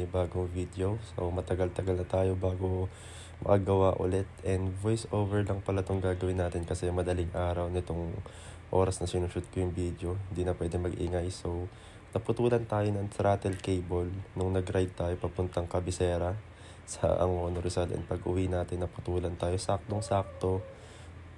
panibagong video. So matagal-tagal na tayo bago makagawa ulit. And voice over lang pala itong gagawin natin kasi madaling araw nitong oras na sinushoot ko yung video. Hindi na pwede mag-ingay. So naputulan tayo ng throttle cable nung nag-ride tayo papuntang Cabecera sa Angono Rizal. And pag uwi natin naputulan tayo saktong-sakto.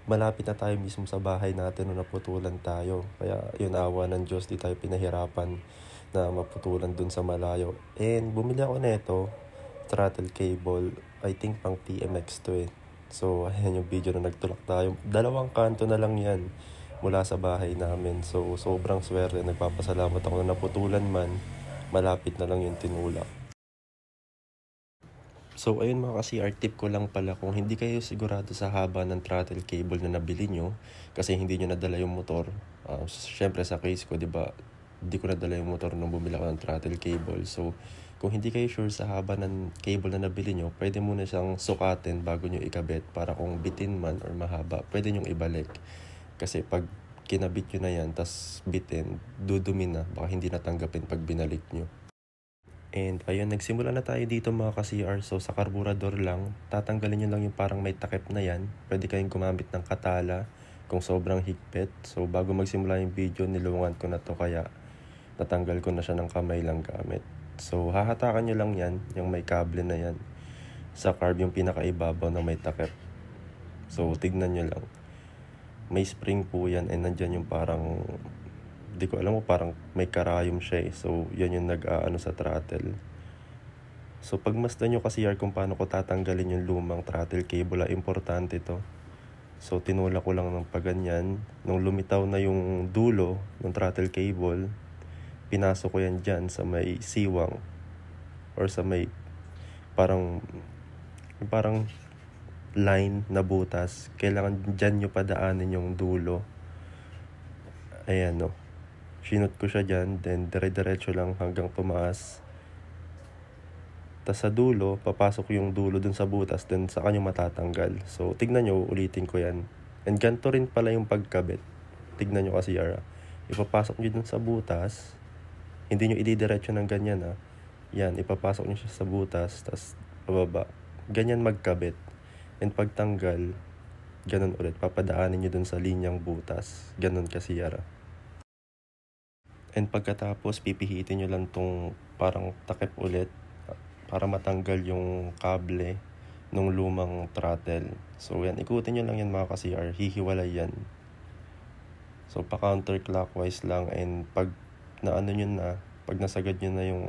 Malapit na tayo mismo sa bahay natin nung naputulan tayo. Kaya yun, awa ng Diyos, di tayo pinahirapan na maputulan dun sa malayo. And bumili ako nito, throttle cable, I think pang TMX to eh. So ayan yung video na nagtulak tayo. 2 kanto na lang yan mula sa bahay namin. So sobrang swerte, nagpapasalamat ako na naputulan man, malapit na lang yung tinulak. So ayun mga ka-CR, tip ko lang pala, kung hindi kayo sigurado sa haba ng throttle cable na nabili nyo kasi hindi nyo nadala yung motor. Syempre sa case ko, diba, hindi ko nadala yung motor nung bumili ako ng throttle cable. So kung hindi kayo sure sa haba ng cable na nabili nyo, pwede muna siyang sukatin bago nyo ikabit para kung bitin man or mahaba, pwede nyong ibalik. Kasi pag kinabit nyo na yan, tas bitin, dudumi na, baka hindi natanggapin pag binalik nyo. And ayun, nagsimula na tayo dito mga ka-CR. So sa karburador lang, tatanggalin nyo lang yung parang may takip na yan. Pwede kayong gumamit ng katala kung sobrang higpit. So bago magsimula yung video, nilungan ko na to kaya natanggal ko na siya ng kamay lang gamit. So hahatakan nyo lang yan, yung may kable na yan, sa carb yung pinakaibabaw na may takip. So tignan nyo lang, may spring po yan and nandyan yung parang, di ko alam mo, parang may karayom siya eh. So yan yung nag-aano sa throttle. So pagmasdan nyo kasi kung paano ko tatanggalin yung lumang throttle cable, importante to. So tinulak ko lang ng paganyan. Nung lumitaw na yung dulo ng throttle cable, pinasok ko yan dyan sa may siwang or sa may parang line na butas. Kailangan dyan nyo padaanin yung dulo. Ayan no. Sinot ko siya dyan, then dire-diretso lang hanggang tumaas. Tas sa dulo, papasok yung dulo dun sa butas, then sa kanyo matatanggal. So tignan nyo, ulitin ko yan. And ganito rin pala yung pagkabit. Tignan nyo kasi Yara. Ipapasok nyo dun sa butas. Hindi nyo ididiretso ng ganyan ha. Yan, ipapasok nyo siya sa butas, tas pababa. Ganyan magkabit. And pagtanggal, ganun ulit. Papadaanin nyo dun sa linyang butas. Ganun kasi Yara. And pagkatapos, pipihitin nyo lang tong parang takip ulit para matanggal yung kable nung lumang throttle. So yan, ikutin nyo lang yan mga ka-CR, hihiwalay yan. So pa counterclockwise lang, and pag naano nyo na, pag nasagad nyo na yung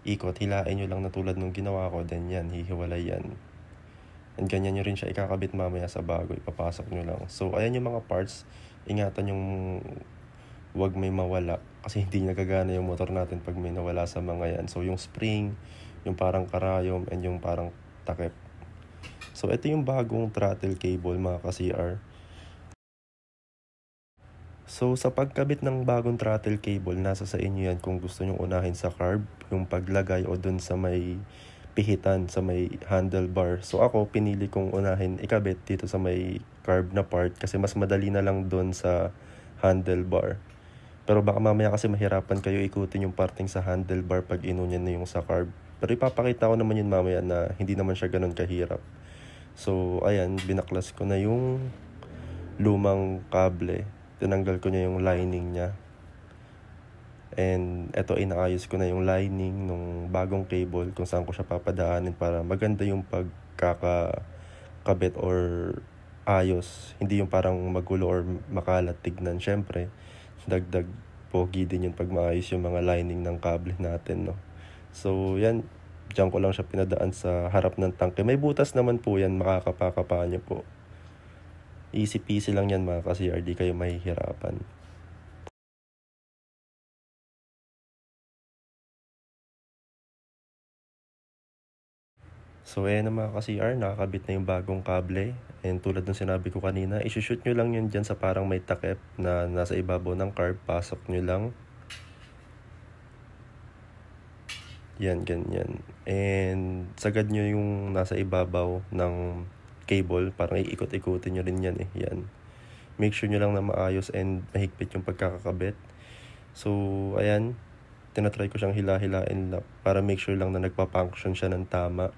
ikot, hilain nyo lang na tulad nung ginawa ko, then yan, hihiwalay yan. And ganyan nyo rin siya ikakabit mamaya sa bago, ipapasok nyo lang. So ayan yung mga parts, ingatan yung wag may mawala kasi hindi nagagana yung motor natin pag may nawala sa mga yan. So yung spring, yung parang karayom, and yung parang takip. So ito yung bagong throttle cable mga ka-CR. So sa pagkabit ng bagong throttle cable, nasa sa inyo yan kung gusto nyo unahin sa carb yung paglagay o dun sa may pihitan, sa may handlebar. So ako pinili kong unahin ikabit dito sa may carb na part kasi mas madali na lang dun sa handlebar. Pero baka mamaya kasi mahirapan kayo ikutin yung parting sa handlebar pag inunyan na yung sa carb. Pero ipapakita ko naman yun mamaya na hindi naman siya ganun kahirap. So ayan, binaklas ko na yung lumang kable. Tinanggal ko niya yung lining niya. And eto, inaayos ko na yung lining ng bagong cable kung saan ko siya papadaanin para maganda yung pagkakabit or ayos. Hindi yung parang magulo or makalat tignan. Syempre, dagdag pogi din yun pag maayos yung mga lining ng kable natin, no? So yan, dyan ko lang siya pinadaan sa harap ng tangke. May butas naman po yan, makakapakapa nyo po. Easy peasy lang yan mga ka-CR, di kayo mahihirapan. So ayan na mga ka-CR, nakakabit na yung bagong kable. And tulad ng sinabi ko kanina, isushoot nyo lang yun dyan sa parang may takip na nasa ibabaw ng carb. Pasok nyo lang. Yan, ganyan. And sagad nyo yung nasa ibabaw ng cable. Parang iikot-ikutin nyo rin yan eh. Yan. Make sure nyo lang na maayos and mahigpit yung pagkakakabit. So ayan. tinatry ko siyang hila-hilain lang para make sure lang na nagpa-function siya ng tama.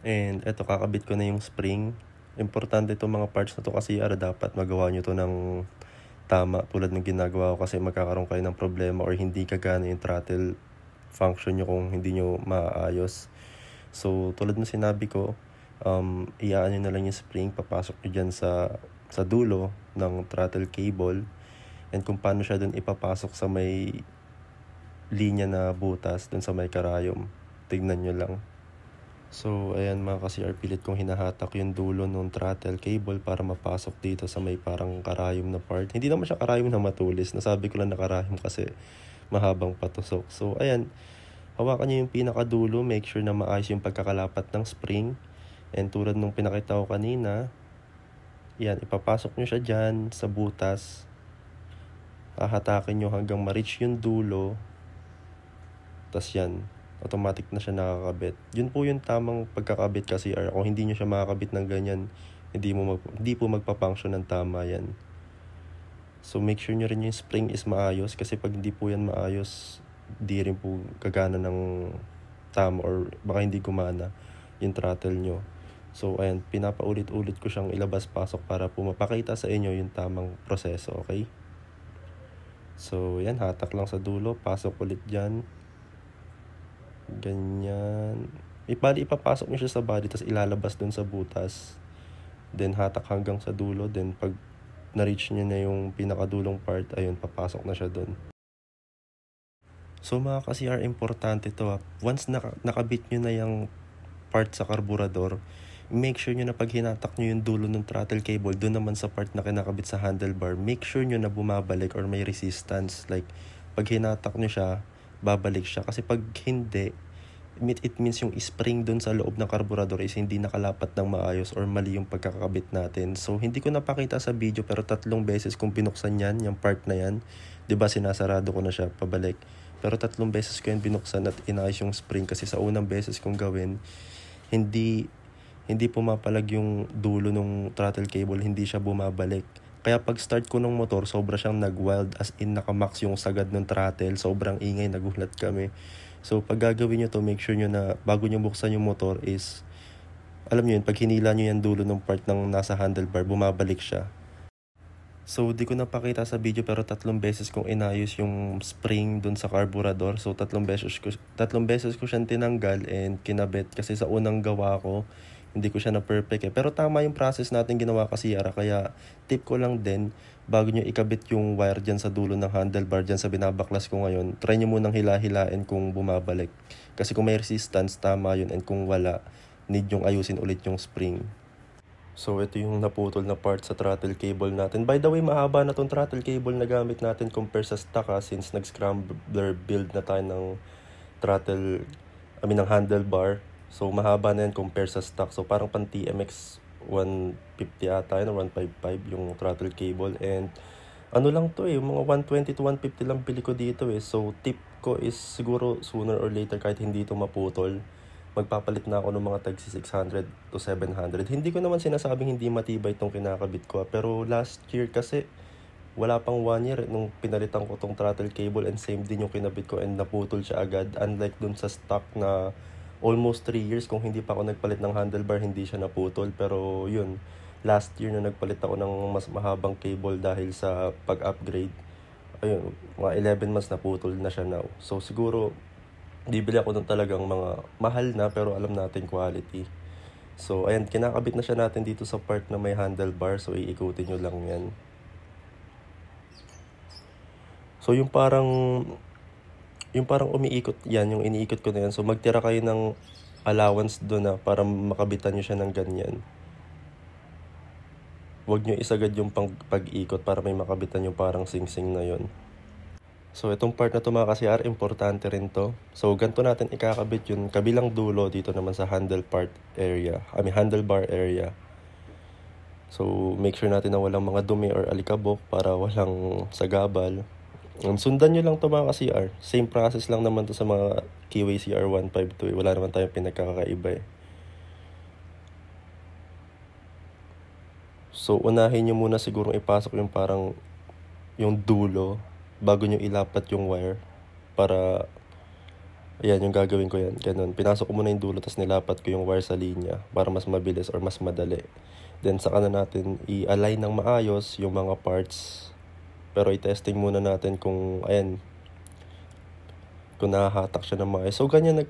And eto, kakabit ko na yung spring. Importante itong mga parts na to kasi dapat magawa nyo to ng tama tulad ng ginagawa ko, kasi magkakaroon kayo ng problema or hindi kagana yung throttle function nyo kung hindi nyo maayos. So tulad ng sinabi ko, iyaan nyo na lang yung spring, papasok nyo dyan sa dulo ng throttle cable, and kung paano siya dun ipapasok sa may linya na butas dun sa may karayom, tignan nyo lang. So ayan mga ka-CR, pilit kong hinahatak yung dulo ng throttle cable para mapasok dito sa may parang karayom na part. Hindi naman siya karayom na matulis, nasabi ko lang na karayom kasi mahabang patusok. So ayan, hawakan nyo yung pinakadulo, make sure na maayos yung pagkakalapat ng spring. And tulad nung pinakita ko kanina, yan, ipapasok nyo siya dyan sa butas. Hahatakin nyo hanggang ma-reach yung dulo. Tas yan, automatic na siya nakakabit. Yun po yung tamang pagkakabit kasi kung hindi nyo siya makakabit ng ganyan, hindi po magpa-function ng tama yan. So make sure nyo rin yung spring is maayos, kasi pag hindi po yan maayos, di rin po gagana ng tama or baka hindi gumana yung throttle nyo. So ayan, pinapaulit-ulit ko siyang ilabas-pasok para po mapakita sa inyo yung tamang proseso, okay? So yan, hatak lang sa dulo, pasok ulit dyan. Ganyan. Ipapasok nyo siya sa body, tapos ilalabas dun sa butas. Then hatak hanggang sa dulo, then pag na-reach nyo na yung pinakadulong part, ayun, papasok na siya dun. So mga ka-CR, importante to. Once nakabit nyo na yung part sa karburador, make sure nyo na pag hinatak nyo yung dulo ng throttle cable, doon naman sa part na kinakabit sa handlebar, make sure nyo na bumabalik or may resistance. Like, pag hinatak nyo siya, babalik siya. Kasi pag hindi, it means yung spring doon sa loob ng karburador is hindi nakalapat ng maayos or mali yung pagkakabit natin. So, hindi ko napakita sa video, pero 3 beses kung binuksan yan, yung part na yan. 'Di ba sinasarado ko na siya pabalik. Pero 3 beses ko yan binuksan at inayos yung spring, kasi sa unang beses kong gawin, hindi pumapalag yung dulo ng throttle cable, hindi siya bumabalik. Kaya pag start ko ng motor, sobra siyang nag-wild, as in nakamax yung sagad ng throttle, sobrang ingay, nagulat kami. So pag gagawin nyo to, make sure nyo na bago nyo buksan yung motor is, alam nyo yun, pag hinila nyo yung dulo ng part ng nasa handlebar, bumabalik siya. So di ko napakita sa video, pero 3 beses kong inayos yung spring dun sa carburetor. So 3 beses ko siyang tinanggal and kinabit, kasi sa unang gawa ko, hindi ko siya na perfect Pero tama yung process natin ginawa kasi kaya tip ko lang din, bago nyo ikabit yung wire dyan sa dulo ng handlebar dyan sa binabaklas ko ngayon, try nyo munang hila-hilain kung bumabalik. Kasi kung may resistance, tama yun, and kung wala, need yung ayusin ulit yung spring. So ito yung naputol na part sa throttle cable natin. By the way, mahaba na tong throttle cable na gamit natin compare sa stock since nag-scrambler build na tayo ng ng handlebar. So mahaba na yan compare sa stock. So parang pang TMX 150 ata yun, or 155 yung throttle cable. And ano lang to mga 120 to 150 lang bili ko dito So tip ko is siguro sooner or later, kahit hindi ito maputol, magpapalit na ako ng mga tagsi 600 to 700. Hindi ko naman sinasabing hindi matibay itong kinakabit ko. Pero last year kasi, wala pang 1 year nung pinalitan ko tong throttle cable, and same din yung kinabit ko and naputol siya agad. Unlike dun sa stock na almost 3 years, kung hindi pa ako nagpalit ng handlebar, hindi siya naputol. Pero yun, last year na nagpalit ako ng mas mahabang cable dahil sa pag-upgrade, ayun, mga 11 months naputol na siya now. So siguro, bibili ako ng talagang mga mahal na pero alam natin quality. So ayan, kinakabit na siya natin dito sa part na may handlebar. So iikutin nyo lang yan. So yung parang umiikot yan, yung iniikot ko na yan. So magtira kayo ng allowance doon na para makabitan nyo siya ng ganyan. Huwag nyo isagad yung pag-ikot para may makabitan yung parang sing-sing na yon. So itong part na to mga ka-CR, importante rin to. So ganito natin ikakabit yung kabilang dulo dito naman sa handlebar area. So make sure natin na walang mga dumi or alikabok para walang sagabal. Sundan nyo lang to mga ka-CR. Same process lang naman to sa mga Keyway CR152. Wala naman tayong pinagkakaiba So unahin nyo muna siguro ipasok yung parang yung dulo bago nyo ilapat yung wire. Para, ayan, yung gagawin ko yan. Ganun. Pinasok ko muna yung dulo, tapos nilapat ko yung wire sa linya para mas mabilis or mas madali. Then, saka na natin i-align ng maayos yung mga parts. Pero i-testing muna natin kung, ayan, kung nahahatak siya ng maayos. So, ganyan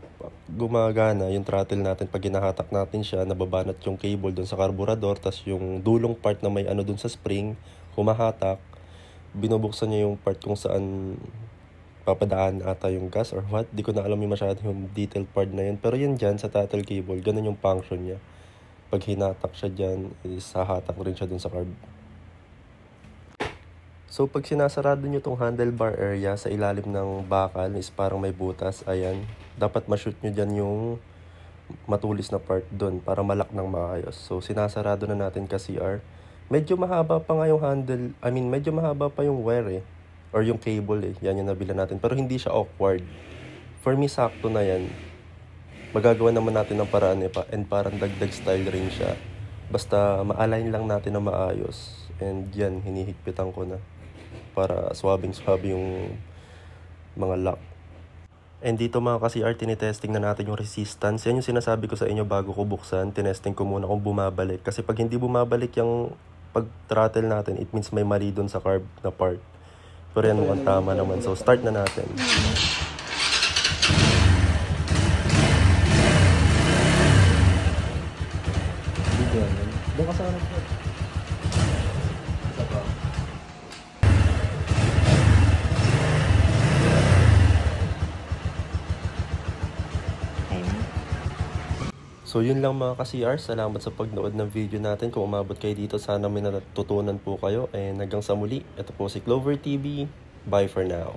gumagana yung throttle natin. Pag hinahatak natin siya, nababanat yung cable dun sa carburetor, tas yung dulong part na may ano dun sa spring, humahatak, binubuksan niya yung part kung saan papadaan ata yung gas or what. Di ko na alam yung masyado yung detailed part na yun. Pero yun dyan sa throttle cable, ganun yung function niya. Pag hinatak siya dyan, is hahatak rin siya dun sa carb. So, pag sinasarado nyo tong handlebar area sa ilalim ng bakal is parang may butas, ayan. Dapat ma-shoot nyo dyan yung matulis na part doon para malak ng maayos. So, sinasarado na natin ka CR. Medyo mahaba pa nga yung handle, medyo mahaba pa yung wire or yung cable Yan yung nabila natin. Pero hindi siya awkward. For me, sakto na yan. Magagawa naman natin ng paraan and parang dagdag style rin siya. Basta ma-align lang natin na maayos. And yan, hinihigpitan ko na para swabing-swabe yung mga lock. And dito mga ka-CR, tinitesting na natin yung resistance. Yan yung sinasabi ko sa inyo bago ko buksan. Tinesting ko muna kung bumabalik. Kasi pag hindi bumabalik yung pag-throttle natin, it means may mali dun sa carb na part. Pero yan mukhang tama naman. So start na natin. Doon ka sa ano po? So yun lang mga ka-CR, salamat sa pagnood ng video natin. Kung umabot kayo dito, sana may natutunan po kayo. And hanggang sa muli, ito po si Clover TV. Bye for now.